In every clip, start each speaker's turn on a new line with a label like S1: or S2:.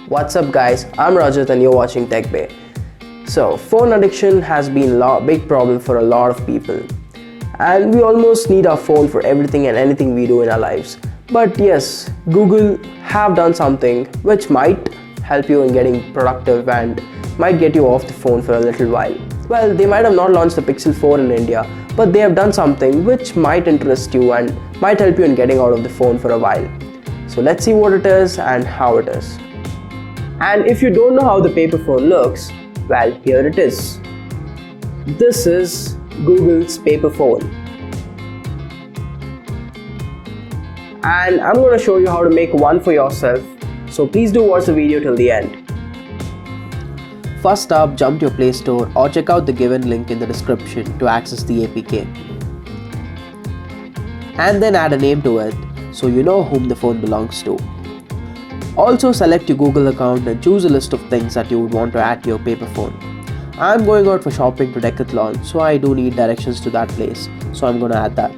S1: What's up guys, I'm Rajat and you're watching Tech Bay. So phone addiction has been a big problem for a lot of people. And we almost need our phone for everything and anything we do in our lives. But yes, Google have done something which might help you in getting productive and might get you off the phone for a little while. Well, they might have not launched the Pixel 4 in India, but they have done something which might interest you and might help you in getting out of the phone for a while. So let's see what it is and how it is. And if you don't know how the paper phone looks, well, here it is. This is Google's paper phone. And I'm going to show you how to make one for yourself. So please do watch the video till the end. First up, jump to your Play Store or check out the given link in the description to access the APK. And then add a name to it so you know whom the phone belongs to. Also select your Google account and choose a list of things that you would want to add to your paper phone. I'm going out for shopping to Decathlon, so I do need directions to that place, so I'm going to add that.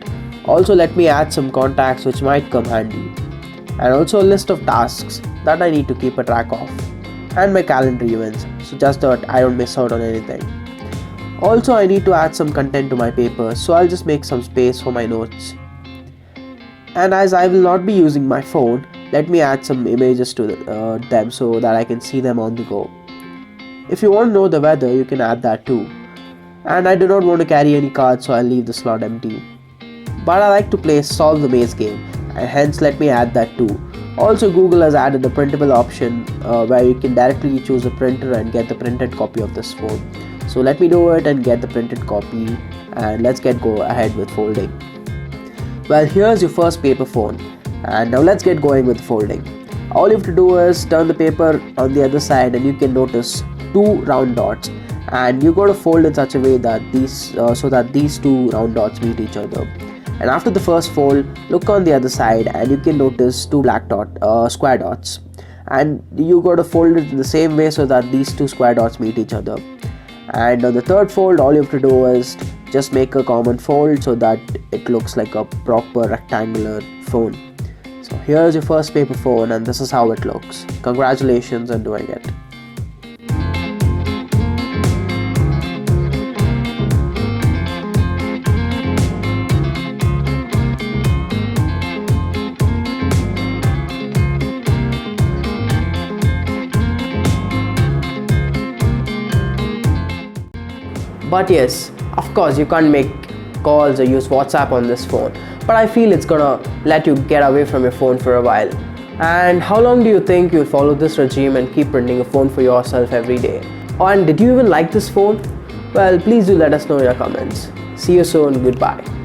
S1: Also let me add some contacts which might come handy. And also a list of tasks that I need to keep a track of. And my calendar events, so just that I don't miss out on anything. Also I need to add some content to my paper, so I'll just make some space for my notes. And as I will not be using my phone, let me add some images to them so that I can see them on the go. If you want to know the weather, you can add that too. And I do not want to carry any cards, so I'll leave the slot empty. But I like to play Solve the Maze game, and hence let me add that too. Also, Google has added the printable option where you can directly choose a printer and get the printed copy of this phone. So let me do it and get the printed copy, and let's go ahead with folding. Well, here's your first paper phone, and now let's get going with folding. All you have to do is turn the paper on the other side and you can notice two round dots, and you got to fold in such a way that these two round dots meet each other. And after the first fold, look on the other side and you can notice two square dots, and you got to fold it in the same way so that these two square dots meet each other. And on the third fold, all you have to do is just make a common fold so that it looks like a proper rectangular phone. So here's your first paper phone and this is how it looks. Congratulations on doing it. But yes, of course you can't make calls or use WhatsApp on this phone, but I feel it's gonna let you get away from your phone for a while. And how long do you think you'll follow this regime and keep printing a phone for yourself every day? Oh, and did you even like this phone? Well, please do let us know in your comments. See you soon, goodbye.